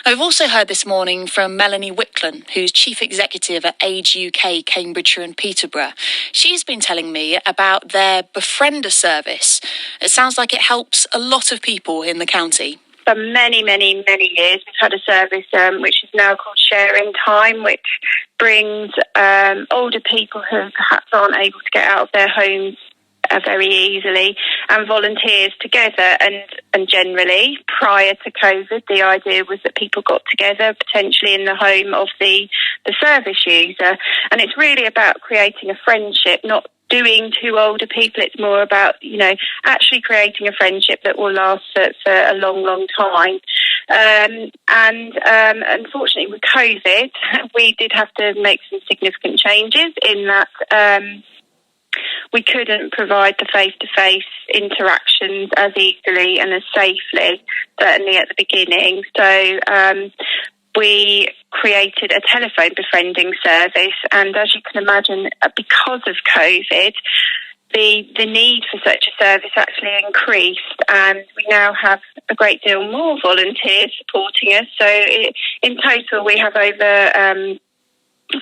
I've also heard this morning from Melanie Wicklen, who's Chief Executive at Age UK, Cambridgeshire and Peterborough. She's been telling me about their Befriender service. It sounds like it helps a lot of people in the county. For many, many, many years, we've had a service which is now called Sharing Time, which brings older people who perhaps aren't able to get out of their homes very easily and volunteers together. And generally, prior to COVID, the idea was that people got together potentially in the home of the service user. And it's really about creating a friendship, not doing to older people. It's more about, actually creating a friendship that will last for a long, long time. And unfortunately, with COVID, we did have to make some significant changes in that we couldn't provide the face-to-face interactions as easily and as safely, certainly at the beginning. So we created a telephone befriending service, and as you can imagine, because of COVID, the need for such a service actually increased, and we now have a great deal more volunteers supporting us. So in total, we have over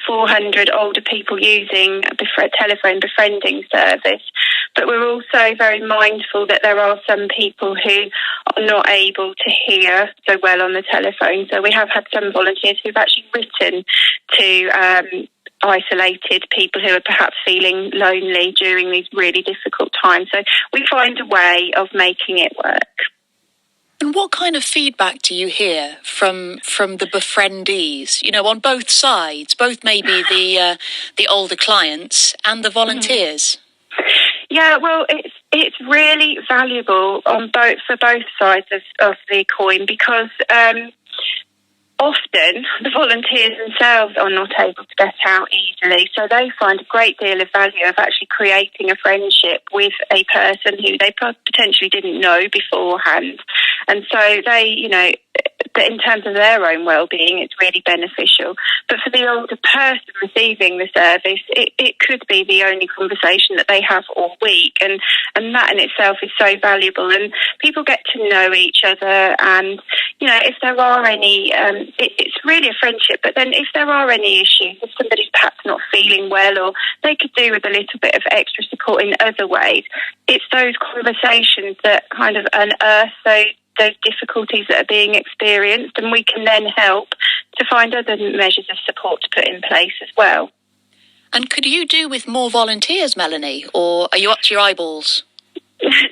400 older people using a telephone befriending service. But we're also very mindful that there are some people who are not able to hear so well on the telephone. So we have had some volunteers who've actually written to isolated people who are perhaps feeling lonely during these really difficult times. So we find a way of making it work. And what kind of feedback do you hear from the befriendees? On both sides, both maybe the older clients and the volunteers. Yeah, well, it's really valuable for both sides of the coin, because often the volunteers themselves are not able to get out easily, so they find a great deal of value of actually creating a friendship with a person who they potentially didn't know beforehand. And so they, in terms of their own well-being, it's really beneficial. But for the older person receiving the service, it could be the only conversation that they have all week, and that in itself is so valuable. And people get to know each other, and if there are any, it's really a friendship. But then if there are any issues, if somebody's perhaps not feeling well, or they could do with a little bit of extra support in other ways, it's those conversations that kind of unearth those difficulties that are being experienced, and we can then help to find other measures of support to put in place as well. And could you do with more volunteers, Melanie, or are you up to your eyeballs?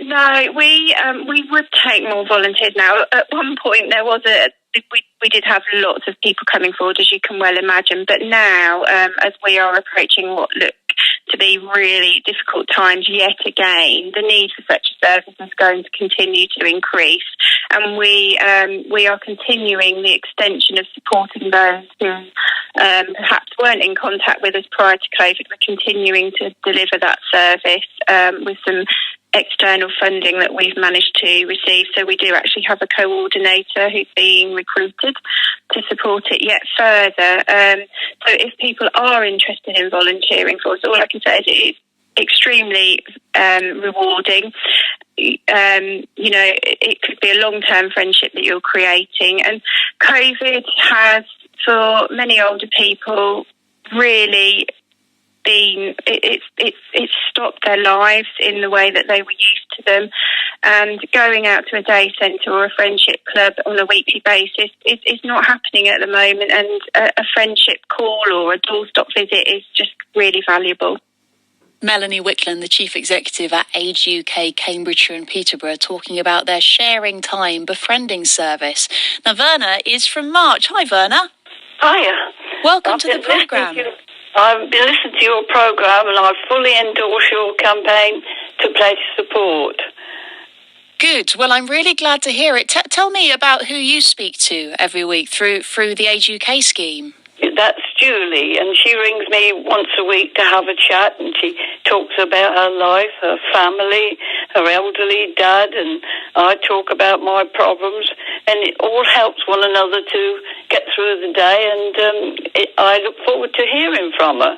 No, we would take more volunteers now. At one point, we did have lots of people coming forward, as you can well imagine. But now, as we are approaching what look to be really difficult times yet again, the need for such a service is going to continue to increase, and we are continuing the extension of supporting those who perhaps weren't in contact with us prior to COVID. We're continuing to deliver that service with some external funding that we've managed to receive. So we do actually have a coordinator who's being recruited to support it yet further. So if people are interested in volunteering for us, all I can say is it is extremely rewarding. It could be a long-term friendship that you're creating. And COVID has, for many older people, really it's stopped their lives in the way that they were used to them, and going out to a day centre or a friendship club on a weekly basis is not happening at the moment, and a friendship call or a doorstop visit is just really valuable. Melanie Wicklen, the Chief Executive at Age UK, Cambridgeshire and Peterborough, talking about their Sharing Time befriending service. Now, Verna is from March. Hi, Verna. Hiya. Welcome to the programme. I've been listening to your programme, and I fully endorse your campaign to pledge support. Good. Well, I'm really glad to hear it. Tell me about who you speak to every week through the Age UK scheme. That's Julie, and she rings me once a week to have a chat, and she talks about her life, her family, her elderly dad, and I talk about my problems, and it all helps one another to get through the day, and I look forward to hearing from her.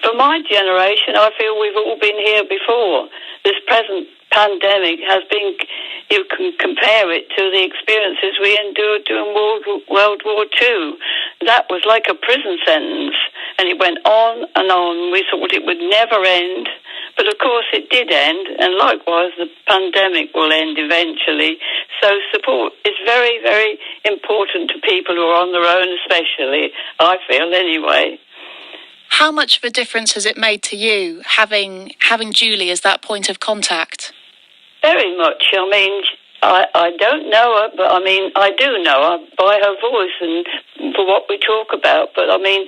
For my generation, I feel we've all been here before. This present pandemic has been, you can compare it to the experiences we endured during World War II. That was like a prison sentence, and it went on and on. We thought it would never end, but of course it did end, and likewise the pandemic will end eventually. So support is very, very important to people who are on their own, especially, I feel anyway. How much of a difference has it made to you having Julie as that point of contact? Very much. I mean, I don't know her, but I mean, I do know her by her voice and for what we talk about. But I mean,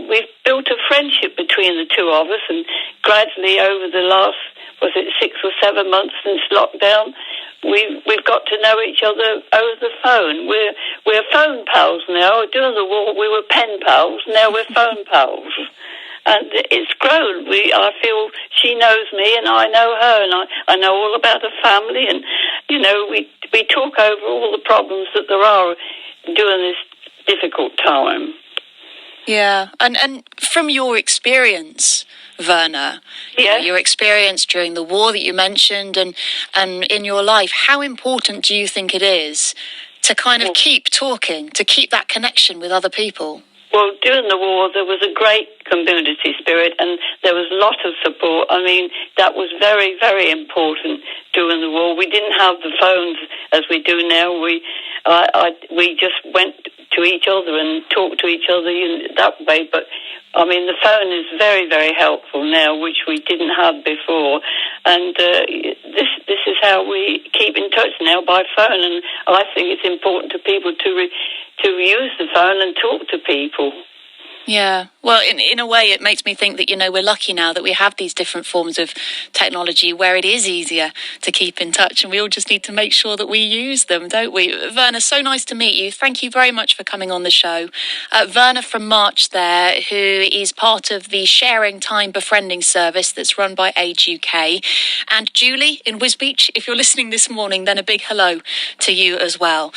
we've built a friendship between the two of us, and gradually over the last, 6 or 7 months since lockdown, we've got to know each other over the phone. We're phone pals now. During the war, we were pen pals. Now we're phone pals. And it's grown. I feel she knows me and I know her, and I know all about her family. And, you know, we talk over all the problems that there are during this difficult time. Yeah. And from your experience, Verna, your experience during the war that you mentioned and in your life, how important do you think it is to kind of keep talking, to keep that connection with other people? Well, during the war, there was a great community spirit and there was a lot of support. I mean, that was very, very important during the war. We didn't have the phones as we do now. We just went to each other and talked to each other that way. But, I mean, the phone is very, very helpful now, which we didn't have before. And this is how we keep in touch now, by phone. And I think it's important to people to use the phone and talk to people. Yeah, well, in a way, it makes me think that, we're lucky now that we have these different forms of technology where it is easier to keep in touch, and we all just need to make sure that we use them, don't we? Verna, so nice to meet you. Thank you very much for coming on the show. Verna from March there, who is part of the Sharing Time Befriending service that's run by Age UK. And Julie in Wisbech, if you're listening this morning, then a big hello to you as well.